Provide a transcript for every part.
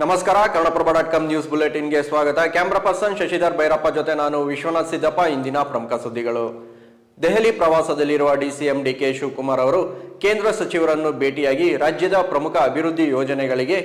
ನಮಸ್ಕಾರ. ಕನ್ನಡಪ್ರಭ.com ನ್ಯೂಸ್ ಬುಲೆಟಿನ್ಗೆ ಸ್ವಾಗತ. Camera person Shashidhar Bhyrappa ಜೊತೆ ನಾನು ವಿಶ್ವನಾಥ್ ಸಿದ್ದಪ್ಪ. ಇಂದಿನ ಪ್ರಮುಖ ಸುದ್ದಿಗಳು. ದೆಹಲಿ ಪ್ರವಾಸದಲ್ಲಿರುವ ಡಿಸಿಎಂ ಡಿಕೆ ಶಿವಕುಮಾರ್ ಅವರು ಕೇಂದ್ರ ಸಚಿವರನ್ನು ಭೇಟಿಯಾಗಿ ರಾಜ್ಯದ ಪ್ರಮುಖ ಅಭಿವೃದ್ಧಿ ಯೋಜನೆಗಳಿಗೆ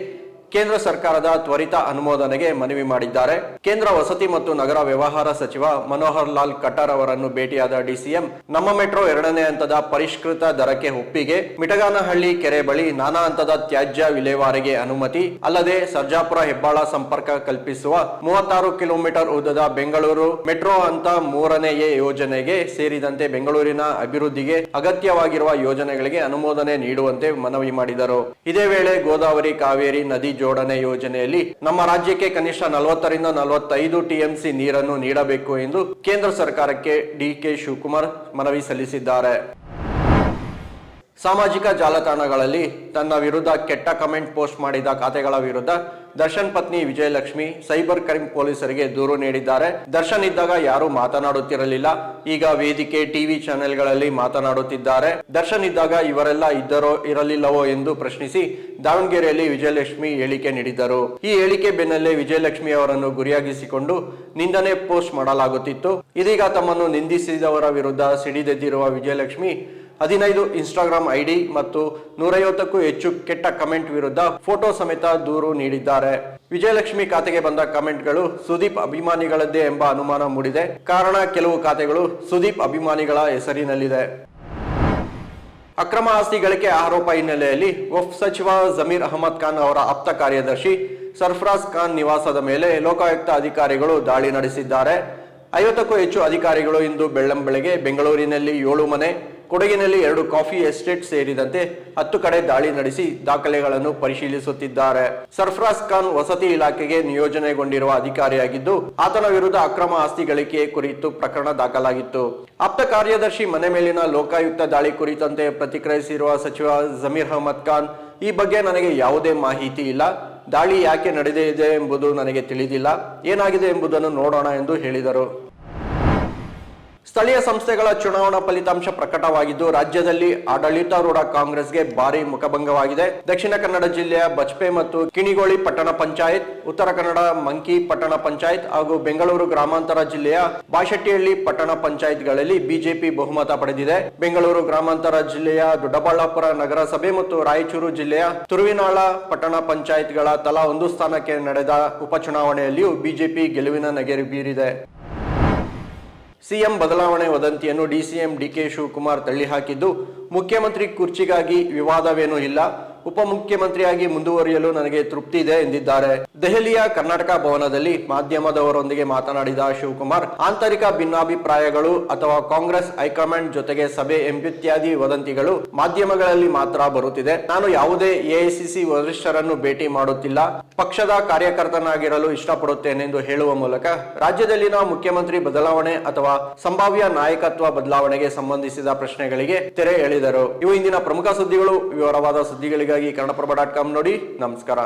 ಕೇಂದ್ರ ಸರ್ಕಾರದ ತ್ವರಿತ ಅನುಮೋದನೆಗೆ ಮನವಿ ಮಾಡಿದ್ದಾರೆ. ಕೇಂದ್ರ ವಸತಿ ಮತ್ತು ನಗರ ವ್ಯವಹಾರ ಸಚಿವ ಮನೋಹರ್ ಲಾಲ್ ಖಟ್ಟರ್ ಅವರನ್ನು ಭೇಟಿಯಾದ ಡಿಸಿಎಂ ನಮ್ಮ ಮೆಟ್ರೋ 2ನೇ ಹಂತದ ಪರಿಷ್ಕೃತ ದರಕ್ಕೆ ಒಪ್ಪಿಗೆ, ಮಿಟಗಾನಹಳ್ಳಿ ಕೆರೆ ಬಳಿ ನಾನಾ ಹಂತದ ತ್ಯಾಜ್ಯ ವಿಲೇವಾರಿಗೆ ಅನುಮತಿ, ಅಲ್ಲದೆ ಸರ್ಜಾಪುರ ಹೆಬ್ಬಾಳ ಸಂಪರ್ಕ ಕಲ್ಪಿಸುವ 36 ಕಿಲೋಮೀಟರ್ ಉದ್ದದ ಬೆಂಗಳೂರು ಮೆಟ್ರೋ ಹಂತ 3ನೇ ಯೋಜನೆಗೆ ಸೇರಿದಂತೆ ಬೆಂಗಳೂರಿನ ಅಭಿವೃದ್ಧಿಗೆ ಅಗತ್ಯವಾಗಿರುವ ಯೋಜನೆಗಳಿಗೆ ಅನುಮೋದನೆ ನೀಡುವಂತೆ ಮನವಿ ಮಾಡಿದರು. ಇದೇ ವೇಳೆ ಗೋದಾವರಿ ಕಾವೇರಿ ನದಿ ಜೋಡಣೆ ಯೋಜನೆಯಲ್ಲಿ ನಮ್ಮ ರಾಜ್ಯಕ್ಕೆ ಕನಿಷ್ಠ 40 ರಿಂದ 45 ಟಿಎಂಸಿ ನೀರನ್ನು ನೀಡಬೇಕು ಎಂದು ಕೇಂದ್ರ ಸರ್ಕಾರಕ್ಕೆ ಡಿಕೆ ಶಿವಕುಮಾರ್ ಮನವಿ ಸಲ್ಲಿಸಿದ್ದಾರೆ. ಸಾಮಾಜಿಕ ಜಾಲತಾಣಗಳಲ್ಲಿ ತನ್ನ ವಿರುದ್ಧ ಕೆಟ್ಟ ಕಮೆಂಟ್ ಪೋಸ್ಟ್ ಮಾಡಿದ ಖಾತೆಗಳ ವಿರುದ್ಧ ದರ್ಶನ್ ಪತ್ನಿ ವಿಜಯಲಕ್ಷ್ಮಿ ಸೈಬರ್ ಕ್ರೈಮ್ ಪೊಲೀಸರಿಗೆ ದೂರು ನೀಡಿದ್ದಾರೆ. ದರ್ಶನ್ ಇದ್ದಾಗ ಯಾರು ಮಾತನಾಡುತ್ತಿರಲಿಲ್ಲ, ಈಗ ವೇದಿಕೆ ಟಿವಿ ಚಾನೆಲ್ಗಳಲ್ಲಿ ಮಾತನಾಡುತ್ತಿದ್ದಾರೆ. ದರ್ಶನ್ ಇದ್ದಾಗ ಇವರೆಲ್ಲ ಇದ್ದರೋ ಇರಲಿಲ್ಲವೋ ಎಂದು ಪ್ರಶ್ನಿಸಿ ದಾವಣಗೆರೆಯಲ್ಲಿ ವಿಜಯಲಕ್ಷ್ಮಿ ಹೇಳಿಕೆ ನೀಡಿದ್ದರು. ಈ ಹೇಳಿಕೆ ಬೆನ್ನಲ್ಲೇ ವಿಜಯಲಕ್ಷ್ಮಿ ಅವರನ್ನು ಗುರಿಯಾಗಿಸಿಕೊಂಡು ನಿಂದನೆ ಪೋಸ್ಟ್ ಮಾಡಲಾಗುತ್ತಿತ್ತು. ಇದೀಗ ತಮ್ಮನ್ನು ನಿಂದಿಸಿದವರ ವಿರುದ್ಧ ಸಿಡಿದೆದ್ದಿರುವ ವಿಜಯಲಕ್ಷ್ಮಿ 15 ಇನ್ಸ್ಟಾಗ್ರಾಮ್ ಐಡಿ ಮತ್ತು 150ಕ್ಕೂ ಹೆಚ್ಚು ಕೆಟ್ಟ ಕಮೆಂಟ್ ವಿರುದ್ಧ ಫೋಟೋ ಸಮೇತ ದೂರು ನೀಡಿದ್ದಾರೆ. ವಿಜಯಲಕ್ಷ್ಮಿ ಖಾತೆಗೆ ಬಂದ ಕಮೆಂಟ್ಗಳು ಸುದೀಪ್ ಅಭಿಮಾನಿಗಳದ್ದೇ ಎಂಬ ಅನುಮಾನ ಮೂಡಿದೆ. ಕಾರಣ, ಕೆಲವು ಖಾತೆಗಳು ಸುದೀಪ್ ಅಭಿಮಾನಿಗಳ ಹೆಸರಿನಲ್ಲಿದೆ. ಅಕ್ರಮ ಆಸ್ತಿ ಗಳಿಕೆ ಆರೋಪ ಹಿನ್ನೆಲೆಯಲ್ಲಿ ವಕ್ಫ್ ಸಚಿವ ಜಮೀರ್ ಅಹಮದ್ ಖಾನ್ ಅವರ ಆಪ್ತ ಕಾರ್ಯದರ್ಶಿ ಸರ್ಫರಾಜ್ ಖಾನ್ ನಿವಾಸದ ಮೇಲೆ ಲೋಕಾಯುಕ್ತ ಅಧಿಕಾರಿಗಳು ದಾಳಿ ನಡೆಸಿದ್ದಾರೆ. 50ಕ್ಕೂ ಹೆಚ್ಚು ಅಧಿಕಾರಿಗಳು ಇಂದು ಬೆಳ್ಳಂಬೆಳಗ್ಗೆ ಬೆಂಗಳೂರಿನಲ್ಲಿ 7 ಮನೆ, ಕೊಡಗಿನಲ್ಲಿ 2 ಕಾಫಿ ಎಸ್ಟೇಟ್ ಸೇರಿದಂತೆ 10 ಕಡೆ ದಾಳಿ ನಡೆಸಿ ದಾಖಲೆಗಳನ್ನು ಪರಿಶೀಲಿಸುತ್ತಿದ್ದಾರೆ. ಸರ್ಫರಾಜ್ ಖಾನ್ ವಸತಿ ಇಲಾಖೆಗೆ ನಿಯೋಜನೆಗೊಂಡಿರುವ ಅಧಿಕಾರಿಯಾಗಿದ್ದು, ಆತನ ವಿರುದ್ಧ ಅಕ್ರಮ ಆಸ್ತಿ ಗಳಿಕೆ ಕುರಿತು ಪ್ರಕರಣ ದಾಖಲಾಗಿತ್ತು. ಆಪ್ತ ಕಾರ್ಯದರ್ಶಿ ಮನೆ ಮೇಲಿನ ಲೋಕಾಯುಕ್ತ ದಾಳಿ ಕುರಿತಂತೆ ಪ್ರತಿಕ್ರಿಯಿಸಿರುವ ಸಚಿವ ಜಮೀರ್ ಅಹಮದ್ ಖಾನ್, ಈ ಬಗ್ಗೆ ನನಗೆ ಯಾವುದೇ ಮಾಹಿತಿ ಇಲ್ಲ. ದಾಳಿ ಯಾಕೆ ನಡೆದಿದೆ ಎಂಬುದು ನನಗೆ ತಿಳಿದಿಲ್ಲ. ಏನಾಗಿದೆ ಎಂಬುದನ್ನು ನೋಡೋಣ ಎಂದು ಹೇಳಿದರು. ಸ್ಥಳೀಯ ಸಂಸ್ಥೆಗಳ ಚುನಾವಣಾ ಫಲಿತಾಂಶ ಪ್ರಕಟವಾಗಿದ್ದು, ರಾಜ್ಯದಲ್ಲಿ ಆಡಳಿತಾರೂಢ ಕಾಂಗ್ರೆಸ್ಗೆ ಭಾರಿ ಮುಖಭಂಗವಾಗಿದೆ. ದಕ್ಷಿಣ ಕನ್ನಡ ಜಿಲ್ಲೆಯ ಬಜ್ಪೆ ಮತ್ತು ಕಿಣಿಗೋಳಿ ಪಟ್ಟಣ ಪಂಚಾಯತ್, ಉತ್ತರ ಕನ್ನಡ ಮಂಕಿ ಪಟ್ಟಣ ಪಂಚಾಯತ್ ಹಾಗೂ ಬೆಂಗಳೂರು ಗ್ರಾಮಾಂತರ ಜಿಲ್ಲೆಯ ಬಾಶೆಟ್ಟಿಹಳ್ಳಿ ಪಟ್ಟಣ ಪಂಚಾಯತ್ಗಳಲ್ಲಿ ಬಿಜೆಪಿ ಬಹುಮತ ಪಡೆದಿದೆ. ಬೆಂಗಳೂರು ಗ್ರಾಮಾಂತರ ಜಿಲ್ಲೆಯ ದೊಡ್ಡಬಳ್ಳಾಪುರ ನಗರಸಭೆ ಮತ್ತು ರಾಯಚೂರು ಜಿಲ್ಲೆಯ ತುರುವಿನಾಳ ಪಟ್ಟಣ ಪಂಚಾಯತ್ಗಳ ತಲಾ 1 ಸ್ಥಾನಕ್ಕೆ ನಡೆದ ಉಪಚುನಾವಣೆಯಲ್ಲಿಯೂ ಬಿಜೆಪಿ ಗೆಲುವಿನ ನಗೆರೆ ಬೀರಿದೆ. ಸಿಎಂ ಬದಲಾವಣೆ ವದಂತಿಯನ್ನು ಡಿಸಿಎಂ ಡಿಕೆ ಶಿವಕುಮಾರ್ ತಳ್ಳಿಹಾಕಿದ್ದು, ಮುಖ್ಯಮಂತ್ರಿ ಕುರ್ಚಿಗಾಗಿ ವಿವಾದವೇನೂ ಇಲ್ಲ, ಉಪಮುಖ್ಯಮಂತ್ರಿಯಾಗಿ ಮುಂದುವರಿಯಲು ನನಗೆ ತೃಪ್ತಿ ಇದೆ ಎಂದಿದ್ದಾರೆ. ದೆಹಲಿಯ ಕರ್ನಾಟಕ ಭವನದಲ್ಲಿ ಮಾಧ್ಯಮದವರೊಂದಿಗೆ ಮಾತನಾಡಿದ ಶಿವಕುಮಾರ್, ಆಂತರಿಕ ಭಿನ್ನಾಭಿಪ್ರಾಯಗಳು ಅಥವಾ ಕಾಂಗ್ರೆಸ್ ಹೈಕಮಾಂಡ್ ಜೊತೆಗೆ ಸಭೆ ಎಂಬಿತ್ಯಾದಿ ವದಂತಿಗಳು ಮಾಧ್ಯಮಗಳಲ್ಲಿ ಮಾತ್ರ ಬರುತ್ತಿದೆ. ನಾನು ಯಾವುದೇ ಎಐಸಿಸಿ ವರಿಷ್ಠರನ್ನು ಭೇಟಿ ಮಾಡುತ್ತಿಲ್ಲ, ಪಕ್ಷದ ಕಾರ್ಯಕರ್ತನಾಗಿರಲು ಇಷ್ಟಪಡುತ್ತೇನೆ ಎಂದು ಹೇಳುವ ಮೂಲಕ ರಾಜ್ಯದಲ್ಲಿನ ಮುಖ್ಯಮಂತ್ರಿ ಬದಲಾವಣೆ ಅಥವಾ ಸಂಭಾವ್ಯ ನಾಯಕತ್ವ ಬದಲಾವಣೆಗೆ ಸಂಬಂಧಿಸಿದ ಪ್ರಶ್ನೆಗಳಿಗೆ ತೆರೆ ಎಳೆದರು. ಇವು ಇಂದಿನ ಪ್ರಮುಖ ಸುದ್ದಿಗಳು. ವಿವರವಾದ ಸುದ್ದಿಗಳಿಗಾಗಿ ಕನ್ನಡಪ್ರಭ.com ನೋಡಿ. ನಮಸ್ಕಾರ.